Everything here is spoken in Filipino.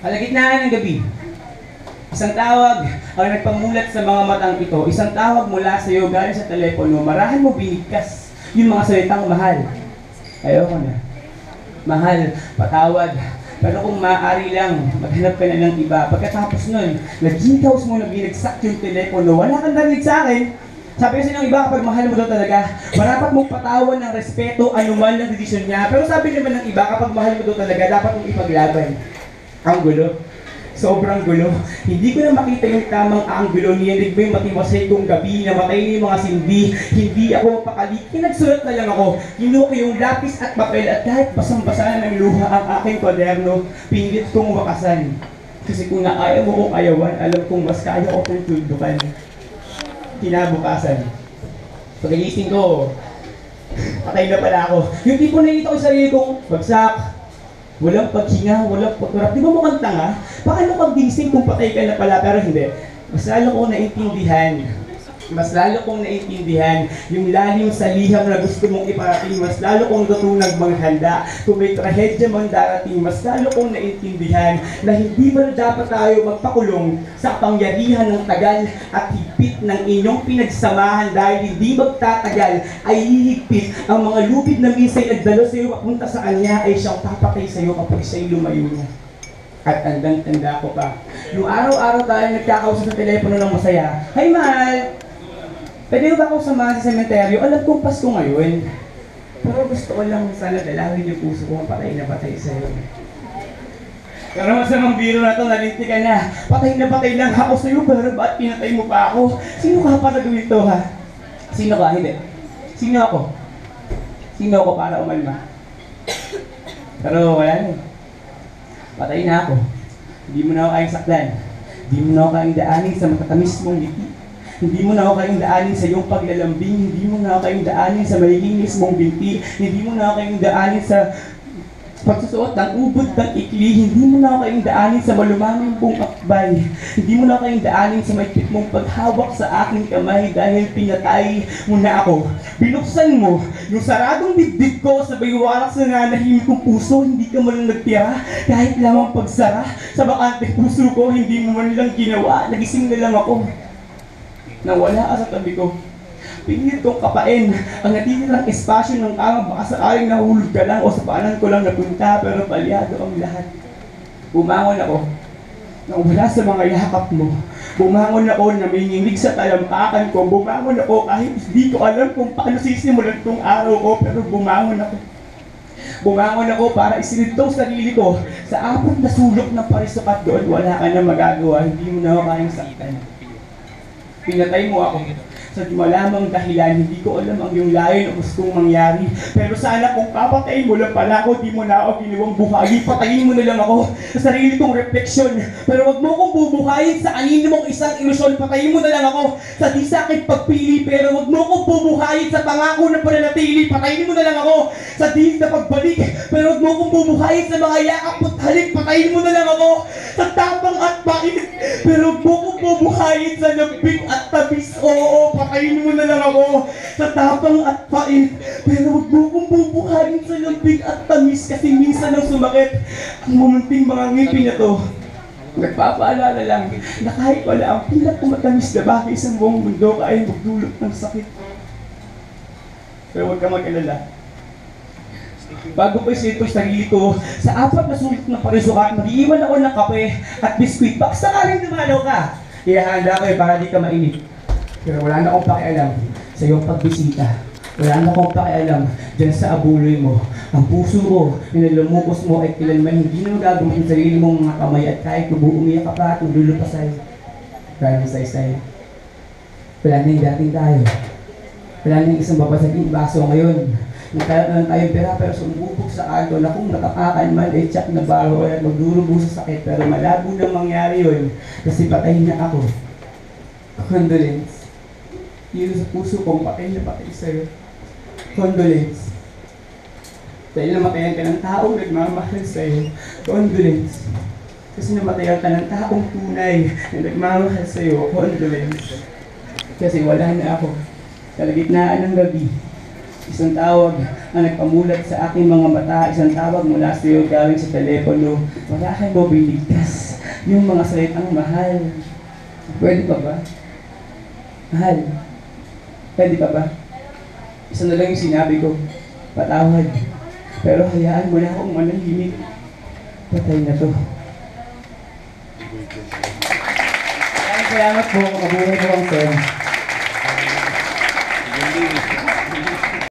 Kalagitnaan ng gabi, isang tawag ang nagpamulat sa mga matang ito. Isang tawag mula sa iyo galing sa telepono. Marahan mo binigkas yung mga salitang mahal. Ayoko na. Mahal, patawad. Pero kung maaari lang, maghanap ka na ng iba. Pagkatapos nun, nag-house mo na binagsak yung telepono. Wala kang narinig sa akin. Sabi kasi ng iba, kapag mahal mo daw talaga, marapat mong patawan ng respeto, anuman ng desisyon niya. Pero sabi naman ng iba, kapag mahal mo daw talaga, dapat mong ipaglaban. Ang gulo. Sobrang gulo. Hindi ko na makita yung tamang anggulo. Niyanig mo yung matimasay kong gabi, namatay na yung mga sindi. Hindi ako mapakali. Kinagsulat na lang ako. Kinuha ko yung lapis at papel at kahit basang-basa ng luha ang aking kwaderno, pinilit kong wakasan. Kasi kung naaya mo kong ayawan, alam kong mas kaya ko kong tuldukan. Kinabukasan. Pag-iising ko, patay na pala ako. Yung tipo na ito ko sa sarili kong bagsak. Walang paghinga, walang pagkurap. Di ba mukhang tanga? Paano pag-gising kung patay ka na pala pero hindi? Mas lalo kong naintindihan. Mas lalo kong naintindihan yung lalim sa liham na gusto mong iparating. Mas lalo kong natutunag maghanda. Kung may trahedya man darating, mas lalo kong naintindihan na hindi ba dapat tayo magpakulong sa pangyarihan ng tagal at higpit ng inyong pinagsamahan dahil hindi magtatagal ay hihigpit ang mga lupit na misay nagdalo sa iyo papunta sa kanya ay siyang papatay sa iyo kapag siya'y lumayo na. At tandang-tanda ko pa. Yung araw-araw tayo nagkakausap sa telepono ng masaya. Hi, mahal! Pwede ba ako samahan sa sementeryo? Alam kong Pasko ngayon. Pero gusto ko lang sana dalawin yung puso ko ang patay na patay sa'yo. Pero masamang biro na ito, nalinti ka na. Patay na patay lang ako sa'yo, pero ba't pinatay mo pa ako? Sino ka para gawin ito, ha? Sino ka? Hindi. Sino ako? Sino ako para umalma? Pero wala na. Patay na ako. Hindi mo na ako kayang saklan. Hindi mo na ako kayang daanin sa matatamis mong ngiti. Hindi mo na ako kayong daanin sa iyong paglalambing. Hindi mo na ako kayong daanin sa malinis mong binti. Hindi mo na ako kayong daanin sa pagsusuot ng ubod ng ikli. Hindi mo na ako kayong daanin sa malumamang mong akbay. Hindi mo na ako kayong daanin sa maiklit mong paghawak sa aking kamay dahil pinatay mo na ako. Binuksan mo yung saradong dibdib ko sa baywarak sa nanahimik kong puso. Hindi ka man lang nagtira kahit lamang pagsara sa bakante puso ko. Hindi mo man lang ginawa. Nagising na lang ako. Nawala ka sa tabi ko. Pinilit kong kapain ang natitirang espasyo ng kama. Baka sakaling nahulog ka lang o sa paanan ko lang napunta pero palyado ang lahat. Bumangon ako nang wala sa mga yakap mo. Bumangon ako na may nginig sa talampakan ko. Bumangon ako kahit hindi ko alam kung paano sisimulan tong araw ko pero bumangon ako. Bumangon ako para isinitong sarili ko sa apat na sulok ng parisukat doon. Wala ka na magagawa. Hindi mo na ako kayang saktan. Pinatay mo ako sa malamang dahilan, hindi ko alam ang iyong layo na gustong mangyari. Pero sana kung papatayin mo lang pala ako, di mo na ako ginawang buhay. Patayin mo na lang ako sa sarili kong refleksyon. Pero wag mo kong bubuhayin sa kanino mong isang ilusyon. Patayin mo na lang ako sa di sakit pagpili. Pero wag mo kong bubuhayin sa pangako na pananatili. Patayin mo na lang ako sa di na pagbalik. Pero wag mo kong bubuhayin sa mga yakap at halik. Patayin mo na lang ako sa tapang at pait. Pero wag mo kong bubuhayin sa lambing at tabis. Oo, patayin mo na lang ako sa tapang at pait. Pero wag mo kong bubuhayin sa lambing at tamis kasi minsan ang sumakit ang mumunting mga ngipin na to. Nagpapaalala lang na kahit wala ang pinakamatamis na bagay sa buong mundo ay magdulot ng sakit. Pero huwag ka mag-alala. Bago ko isipin sarili ko, sa apat na sulit ng parisukat, mag-iiwan ako ng kape at biskwit. Baka sakaling dumalaw ka, ihahanda ko para di ka mainit. Pero wala na akong pakialam sa iyong pagbisita. Wala na akong pakialam dyan sa abuloy mo. Ang puso ko, nilalumukos mo ay kailanman hindi na magagamit ang sarili mong mga kamay at kahit umiyak ka pa at maglulupasay. Maraming saysay. Wala na yung dating tayo. Wala na yung isang babasaging baso ngayon. Nagkaroon na lang tayong pera pero sumubog sa kanto na kung nakakakan man ay tsak na baro at magdurubo sa sakit. Pero malabo nang mangyari yun kasi patay na ako. Condolence. Yun sa puso kong patay na patay sa'yo. Condolence. Dahil namatayan ka ng taong nagmamahal sa'yo. Condolence. Kasi namatayan ka ng taong tunay na nagmamahal sa'yo. Condolence. Kasi wala na ako. Sa gitnaan ng gabi, Isang tawag ang nagpamulat sa aking mga mata, isang tawag mula sa iyo galing sa telepono. Wala kang mobiligtas, yung mga salitang mahal. Pwede pa ba? Mahal, pwede pa ba? Isa na lang yung sinabi ko, patawad. Pero hayaan mo na akong manahimik. Patay na to. Salamat po, mabuhay po ang Sen.